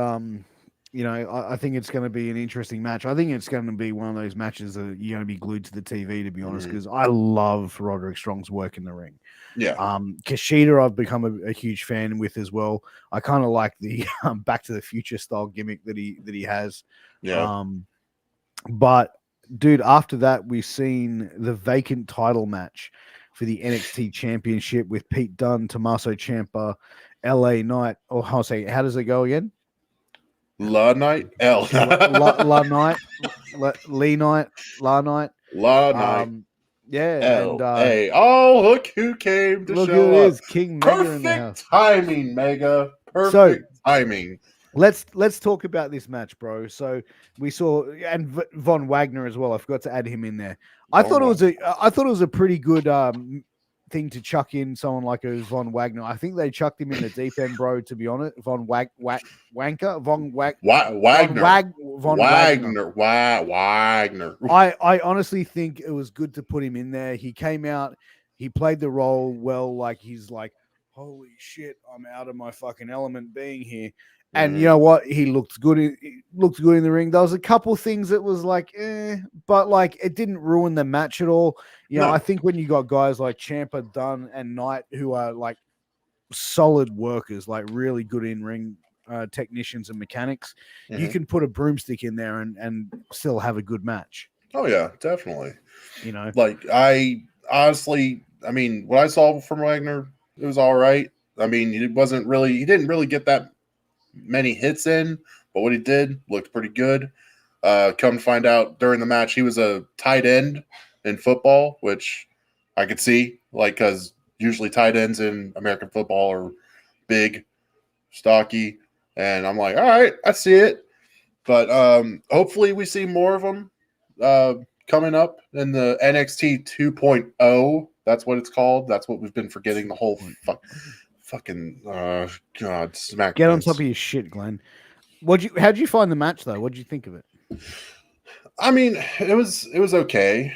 you know, I think it's going to be an interesting match. I think it's going to be one of those matches that you're going to be glued to the TV, to be honest, because I love Roderick Strong's work in the ring. Yeah. Kushida, I've become a huge fan with as well. I kind of like the Back to the Future style gimmick that he has. Yeah. But dude, after that, we've seen the vacant title match for the NXT Championship with Pete Dunne, Tommaso Ciampa, LA Knight. Or I'll say, how does it go again? La Knight, L. La Knight, Lee Knight, La Knight. La Knight. Yeah. L-A. Oh, look who came to show up. Is King Mega in the house. Timing, Mega. Perfect timing. Let's talk about this match, bro. So we saw and Von Wagner as well. I forgot to add him in there. I thought it was a pretty good thing to chuck in someone like a Von Wagner. I think they chucked him in the deep end, bro. To be honest, Wagner. I honestly think it was good to put him in there. He came out, he played the role well. Like he's like, holy shit, I'm out of my fucking element being here. And you know what? He looked good. He looked good in the ring. There was a couple things that was like, but like it didn't ruin the match at all. You know, I think when you got guys like Ciampa, Dunn, and Knight who are like solid workers, like really good in ring technicians and mechanics, you can put a broomstick in there and still have a good match. Oh yeah, definitely. You know, like I honestly, I mean, what I saw from Wagner, it was all right. I mean, he didn't really get that many hits in, but what he did looked pretty good. Come to find out during the match, he was a tight end in football, which I could see, like, because usually tight ends in American football are big, stocky, and I'm like, all right, I see it. But hopefully we see more of them coming up in the NXT 2.0. That's what it's called. That's what we've been forgetting the whole fucking God, smack. Get on top of your shit, Glenn. How'd you find the match though? What'd you think of it? I mean, it was okay.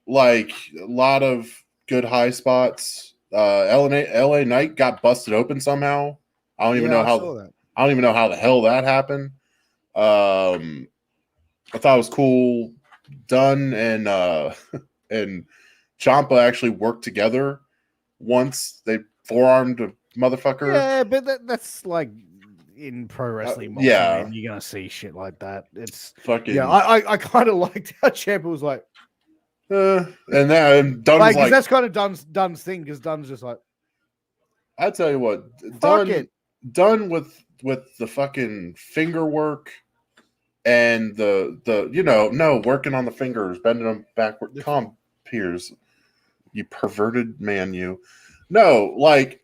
Like a lot of good high spots. LA Knight got busted open somehow. I don't even know how the hell that happened. I thought it was cool. Dunn and and Ciampa actually worked together once. They forearmed a motherfucker. Yeah, but that's like in pro wrestling. Yeah, man, you're gonna see shit like that. It's fucking. Yeah, I kind of liked how Ciampa was like, and then Dunn like, was like, that's kind of Dunn's thing, because Dunn's just like, I tell you what, Dunn with the fucking finger work and the working on the fingers, bending them backward. Tom Piers, you perverted man, you. No, like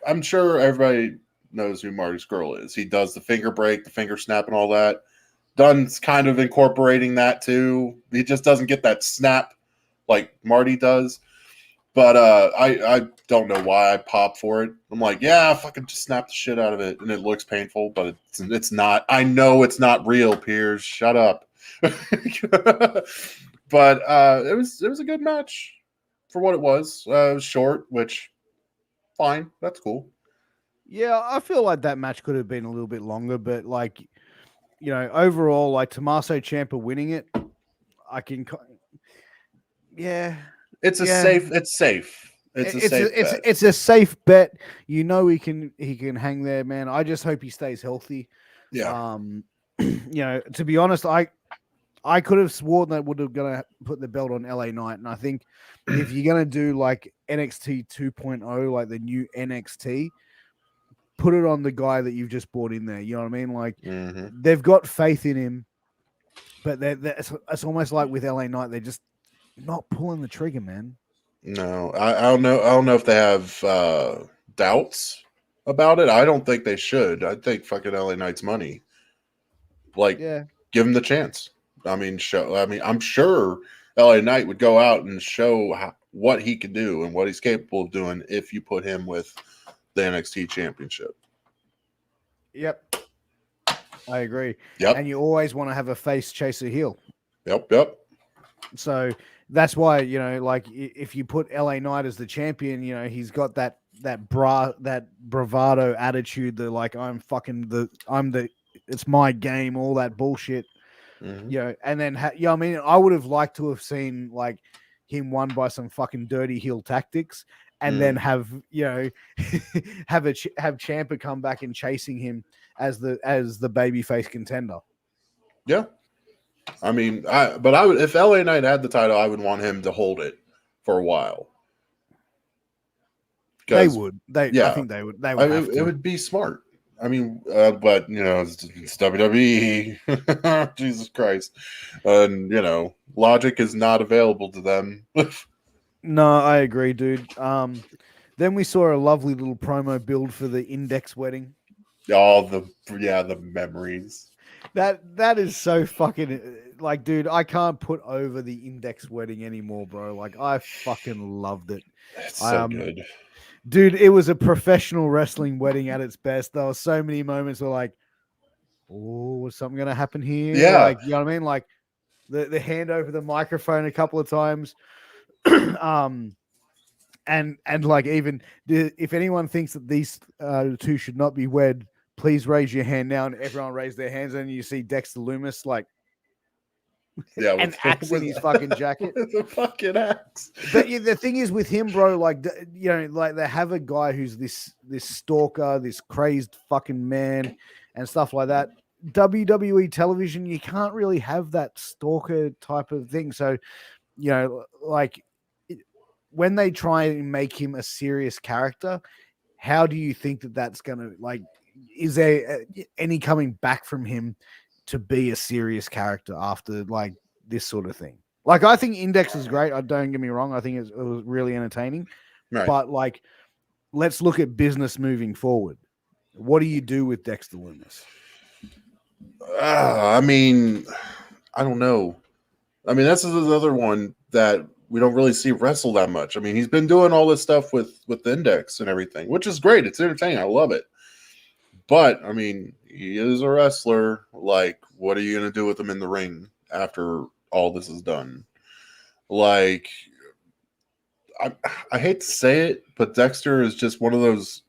I'm sure everybody knows who Marty Scurll is. He does the finger break, the finger snap, and all that. Dunn's kind of incorporating that too. He just doesn't get that snap like Marty does. But I don't know why I pop for it. I'm like, yeah, fucking just snap the shit out of it, and it looks painful, but it's not. I know it's not real, Piers. Shut up. But it was a good match for what it was. It was short, which fine. That's cool. Yeah, I feel like that match could have been a little bit longer, but like, you know, overall, like Tommaso Ciampa winning it, I can, yeah. It's safe. It's a safe bet. It's a safe bet. You know he can hang there, man. I just hope he stays healthy. Yeah. To be honest, I could have sworn that would have gonna put the belt on LA Knight, and I think if you're gonna do like NXT 2.0, like the new NXT, put it on the guy that you've just brought in there. You know what I mean? Like they've got faith in him, but it's almost like with LA Knight, they're just not pulling the trigger, man. No, I don't know. I don't know if they have doubts about it. I don't think they should. I think fucking LA Knight's money. Like, give him the chance. I mean, I'm sure LA Knight would go out and show what he can do and what he's capable of doing if you put him with the NXT Championship. Yep, I agree. Yep, and you always want to have a face chase a heel. Yep. So that's why, like if you put LA Knight as the champion, he's got that bravado attitude that like it's my game, all that bullshit. And then I mean, I would have liked to have seen like him won by some fucking dirty heel tactics, and then have have Ciampa come back and chasing him as the babyface contender. Yeah. I mean, I would, if LA Knight had the title, I would want him to hold it for a while. They would. I think they would. They would. It would be smart. I mean, but it's WWE. Jesus Christ, and logic is not available to them. No, I agree, dude. Then we saw a lovely little promo build for the Index wedding. All the memories. That is so fucking like, dude, I can't put over the Index wedding anymore, bro. Like, I fucking loved it. It's so good. Dude, it was a professional wrestling wedding at its best. There were so many moments where like, oh, was something going to happen here? Yeah. Like, you know what I mean? Like the hand over the microphone a couple of times. And like, even if anyone thinks that these two should not be wed, please raise your hand now. And everyone raised their hands, and you see Dexter Lumis like, an axe in his fucking jacket. The fucking axe. But the thing is with him, bro, like, like they have a guy who's this stalker, this crazed fucking man and stuff like that. WWE television, you can't really have that stalker type of thing. So, like when they try and make him a serious character, how do you think that that's going to, like, is there any coming back from him to be a serious character after like this sort of thing? Like, I think Index is great. Don't get me wrong. I think it was really entertaining. Right. But like, let's look at business moving forward. What do you do with Dexter Lumis? I mean, I don't know. I mean, that's another one that we don't really see wrestle that much. I mean, he's been doing all this stuff with the Index and everything, which is great. It's entertaining. I love it. But, I mean, he is a wrestler. Like, what are you going to do with him in the ring after all this is done? Like, I hate to say it, but Dexter is just one of those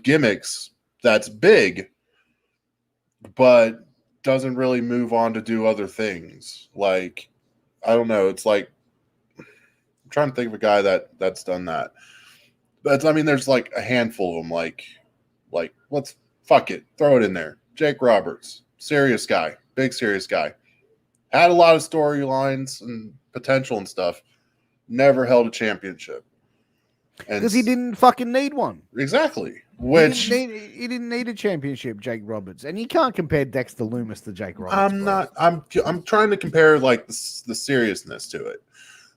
gimmicks that's big, but doesn't really move on to do other things. Like, I don't know. It's like, I'm trying to think of a guy that's done that. But, I mean, there's like a handful of them, like let's fuck it, throw it in there. Jake Roberts, serious guy, big serious guy, had a lot of storylines and potential and stuff. Never held a championship because he didn't fucking need one. Exactly. Which he didn't need a championship, Jake Roberts, and you can't compare Dexter Lumis to Jake Roberts. I'm trying to compare like the seriousness to it.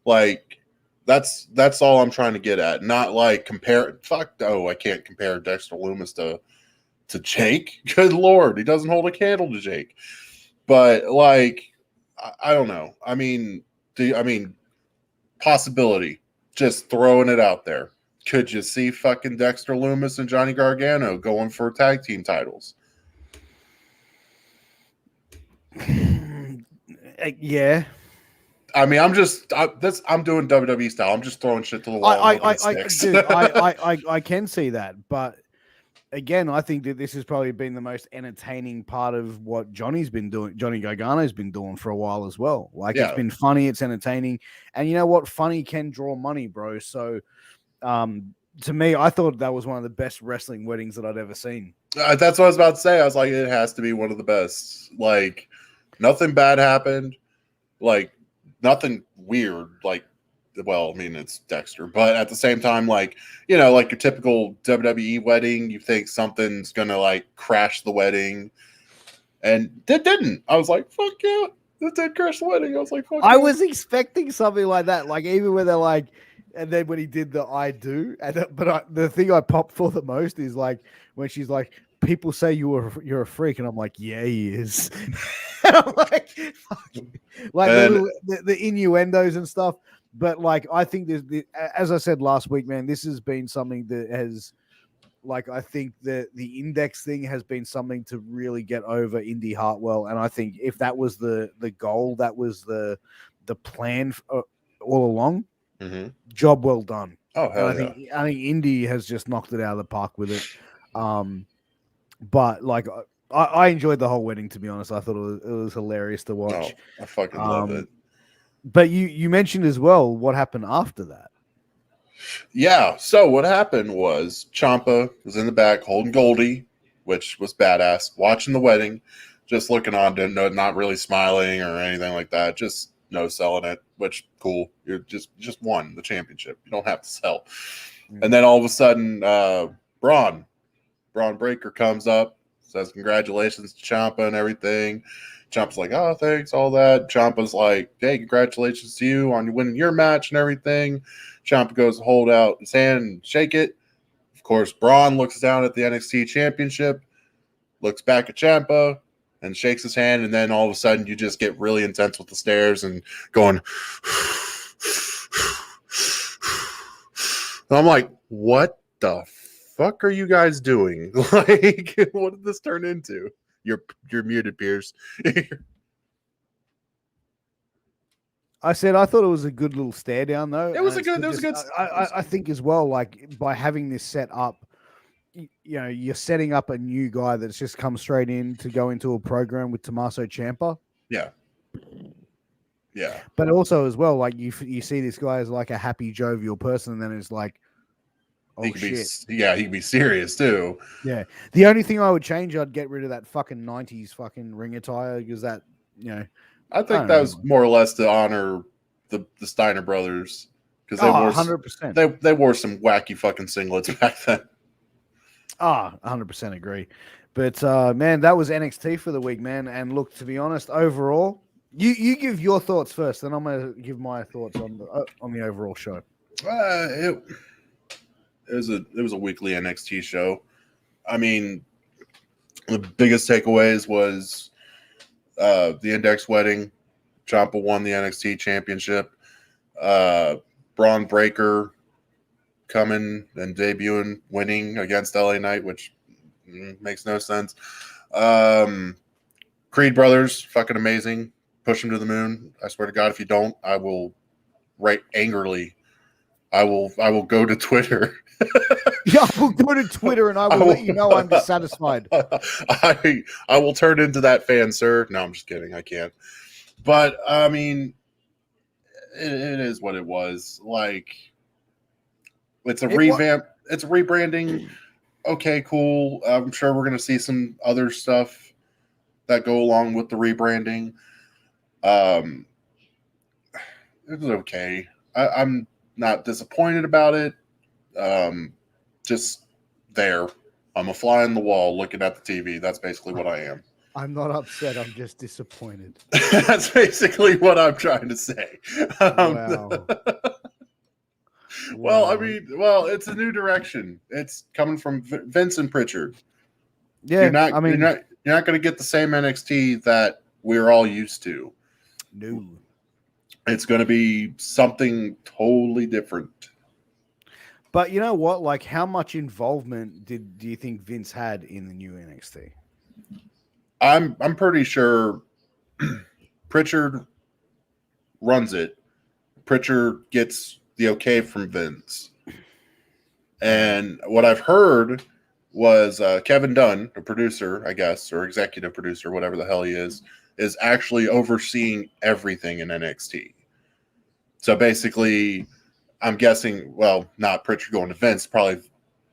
Like, that's all I'm trying to get at. Not like compare. I can't compare Dexter Lumis to Jake. Good Lord, he doesn't hold a candle to Jake. But like, I don't know. I mean, possibility. Just throwing it out there. Could you see fucking Dexter Lumis and Johnny Gargano going for tag team titles? Yeah. I mean, I'm doing WWE style. I'm just throwing shit to the wall. I can see that, but again, I think that this has probably been the most entertaining part of what Johnny's been doing. Johnny Gargano's been doing for a while as well. Like it's Yeah. been funny, it's entertaining, and you know what? Funny can draw money, bro. So, to me, I thought that was one of the best wrestling weddings that I'd ever seen. That's what I was about to say. I was like, it has to be one of the best. Like, nothing bad happened. Like, nothing weird. Like, well, I mean, it's Dexter, but at the same time, like, you know, like your typical WWE wedding, you think something's gonna like crash the wedding, and it didn't. I was like, fuck yeah, it did crash the wedding. I was like, fuck I yeah. was expecting something like that, like even when they're like, and then when he did the "I do," the thing I popped for the most is like when she's like, "People say you're a freak," and I'm like, "Yeah, he is." And I'm like, fuck. Like And the innuendos and stuff. But like, I think as I said last week, man, this has been something that has, like, I think that the index thing has been something to really get over Indy Hartwell, and I think if that was the goal, that was the plan all along. mm-hmm. Job well done. Oh hell And yeah. I think Indy has just knocked it out of the park with it. But like I enjoyed the whole wedding, to be honest. I thought it was hilarious to watch. No, I fucking love it. But you mentioned as well what happened after that. Yeah. So what happened was Ciampa was in the back holding Goldie, which was badass. Watching the wedding, just looking on, not really smiling or anything like that. Just no selling it, which cool. You're just won the championship. You don't have to sell. And then all of a sudden, Braun Breaker comes up, says congratulations to Ciampa and everything. Ciampa's like, oh, thanks, all that. Ciampa's like, hey, congratulations to you on winning your match and everything. Ciampa goes to hold out his hand and shake it. Of course, Braun looks down at the NXT championship, looks back at Ciampa, and shakes his hand, and then all of a sudden you just get really intense with the stares and going. And I'm like, what the fuck are you guys doing? Like, what did this turn into? You're muted, Piers. I said I thought it was a good little stare down, though. It was a good. I think as well, like by having this set up, you know, you're setting up a new guy that's just come straight in to go into a program with Tommaso Ciampa. Yeah. Yeah. But also as well, like you see this guy as like a happy, jovial person, and then it's like, oh shit. He could be serious too. Yeah. The only thing I would change, I'd get rid of that fucking 90s fucking ring attire, because that, you know. I think that was more or less to honor the Steiner brothers, because they wore 100%. They wore some wacky fucking singlets back then. 100% agree. But man, that was NXT for the week, man. And look, to be honest, overall, you give your thoughts first, then I'm gonna give my thoughts on the overall show. It was a weekly NXT show. I mean, the biggest takeaways was the Index wedding. Ciampa won the NXT championship. Braun Breaker coming and debuting, winning against LA Knight, which makes no sense. Creed brothers, fucking amazing. Push him to the moon. I swear to God, if you don't, I will write angrily. I will go to Twitter. Yeah, I will go to Twitter and I will let you know I'm dissatisfied. I will turn into that fan, sir. No, I'm just kidding. I can't. But I mean, it is what it was. Like, it's a revamp. It's a rebranding. Okay, cool. I'm sure we're gonna see some other stuff that go along with the rebranding. It was okay. I'm not disappointed about it. Just there. I'm a fly on the wall looking at the TV. That's basically what I am. I'm not upset. I'm just disappointed. That's basically what I'm trying to say. Wow. Well, I mean, it's a new direction. It's coming from Vince and Pritchard. Yeah, you're not going to get the same NXT that we're all used to. No. It's going to be something totally different. But you know what? Like, how much involvement do you think Vince had in the new NXT? I'm pretty sure Pritchard runs it. Pritchard gets the okay from Vince. And what I've heard was Kevin Dunn, a producer, I guess, or executive producer, whatever the hell he is actually overseeing everything in NXT. So basically, I'm guessing, well, not Pritchard going to Vince, probably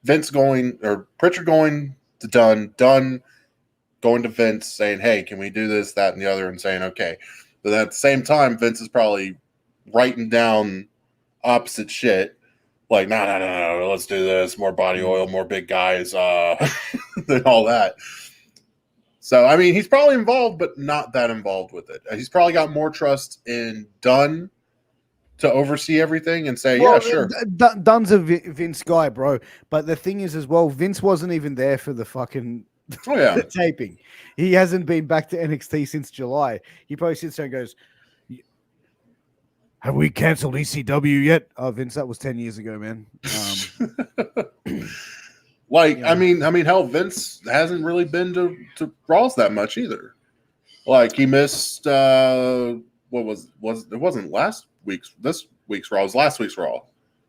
Vince going, or Pritchard going to Dunn, Dunn going to Vince saying, hey, can we do this, that, and the other, and saying, okay. But at the same time, Vince is probably writing down opposite shit. Like, no, let's do this. More body oil, more big guys, and all that. So, I mean, he's probably involved, but not that involved with it. He's probably got more trust in Dunn to oversee everything and say, yeah, sure. Dunn's a Vince guy, bro. But the thing is as well, Vince wasn't even there for the fucking taping. He hasn't been back to NXT since July. He probably sits there and goes, have we canceled ECW yet? Oh, Vince, that was 10 years ago, man. I mean, hell, Vince hasn't really been to Raws that much either. Like, he missed it wasn't this week's Raw, it was last week's Raw,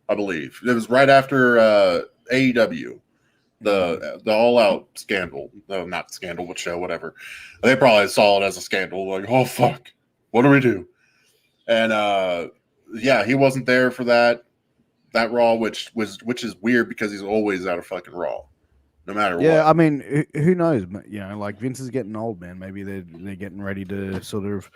I believe. It was right after AEW, the All Out scandal. No, not scandal, but show, whatever. They probably saw it as a scandal, like, oh fuck, what do we do? And yeah, he wasn't there for that Raw, which is weird because he's always out of fucking Raw, no matter what. Yeah, I mean, who knows? You know, like Vince is getting old, man. Maybe they're getting ready to sort of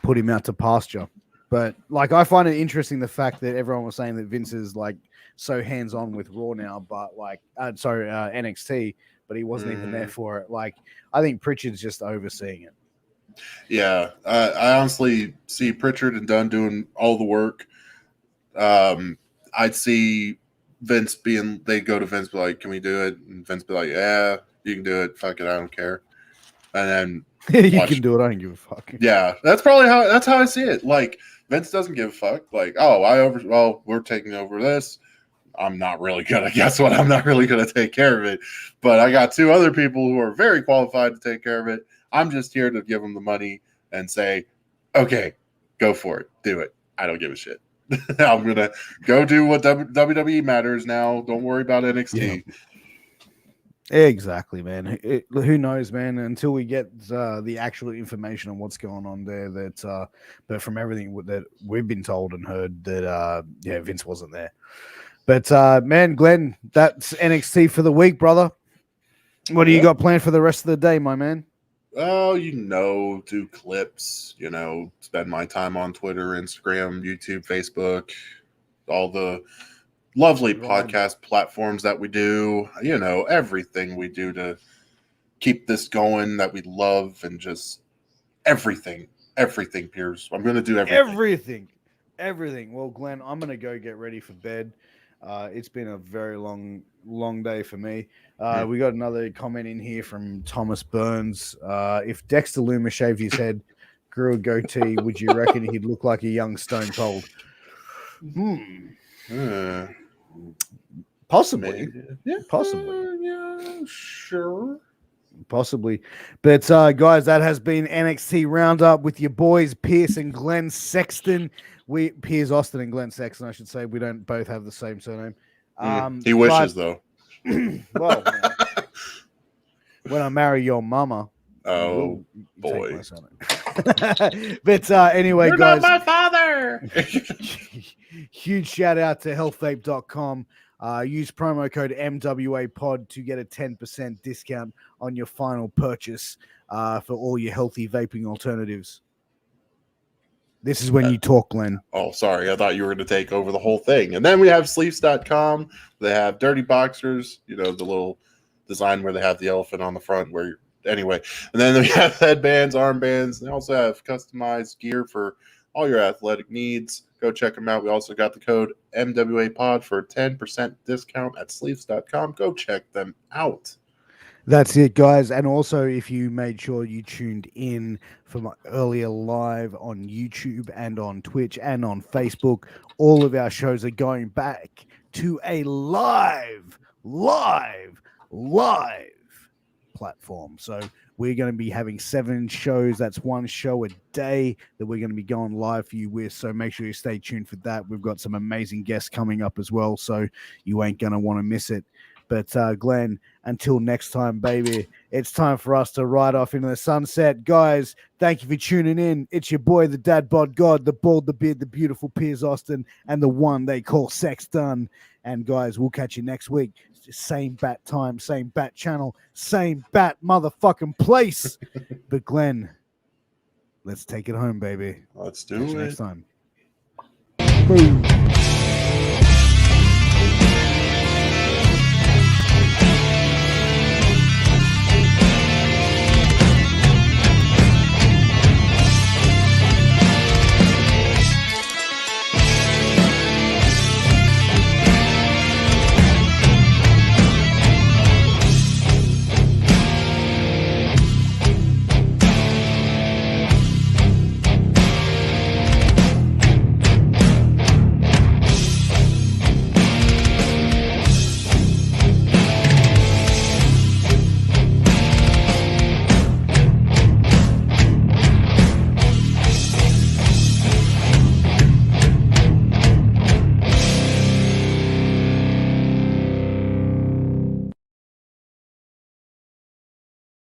put him out to pasture. But like, I find it interesting the fact that everyone was saying that Vince is like so hands on with Raw now, but like, NXT, but he wasn't even there for it. Like, I think Pritchard's just overseeing it. Yeah, I honestly see Pritchard and Dunn doing all the work. I'd see Vince they'd go to Vince, be like, can we do it? And Vince be like, yeah, you can do it. Fuck it, I don't care. And then you can do it. I don't give a fuck. Yeah, that's how I see it. Like, Vince doesn't give a fuck. Like, oh, we're taking over this. I'm not really gonna guess what. I'm not really gonna take care of it. But I got two other people who are very qualified to take care of it. I'm just here to give them the money and say, okay, go for it. Do it. I don't give a shit. I'm going to go do what WWE matters now. Don't worry about NXT. Yeah. Exactly, man. Who knows, man, until we get the actual information on what's going on there. But from everything that we've been told and heard that, Vince wasn't there. But, man, Glenn, that's NXT for the week, brother. What do you got planned for the rest of the day, my man? Oh, do clips, spend my time on Twitter, Instagram, YouTube, Facebook, all the lovely podcast platforms that we do, everything we do to keep this going that we love, and just everything, Piers. I'm going to do everything. Everything. Well, Glenn, I'm going to go get ready for bed. It's been a very long day for me. We got another comment in here from Thomas Burns. If Dexter Lumis shaved his head, grew a goatee, would you reckon he'd look like a young Stone Cold? Possibly. Possibly. Yeah, sure. Possibly. But, guys, that has been NXT Roundup with your boys, Pierce and Glenn Sexton. Piers Austin and Glenn Sexton, I should say. We don't both have the same surname. He wishes, though. Well, when I marry your mama. Oh, boy. But anyway, You're guys. not my father! Huge shout out to healthvape.com. Use promo code MWA pod to get a 10% discount on your final purchase for all your healthy vaping alternatives. This is when you talk, Glenn. Oh, sorry. I thought you were going to take over the whole thing. And then we have sleeves.com. They have dirty boxers, the little design where they have the elephant on the front. Anyway. And then we have headbands, armbands. They also have customized gear for all your athletic needs. Go check them out. We also got the code MWA pod for a 10% discount at sleeves.com. Go check them out. That's it, guys. And also, if you made sure you tuned in for my earlier live on YouTube and on Twitch and on Facebook, all of our shows are going back to a live platform. So we're going to be having 7 shows. That's one show a day that we're going to be going live for you with. So make sure you stay tuned for that. We've got some amazing guests coming up as well. So you ain't going to want to miss it. But Glenn, until next time, baby, it's time for us to ride off into the sunset. Guys, thank you for tuning in. It's your boy, the dad bod god, the bald, the beard, the beautiful Piers Austin, and the one they call Sexton. And guys, we'll catch you next week. Same bat time, same bat channel, same bat motherfucking place. But Glenn, let's take it home, baby. Let's Catch do you it. next time.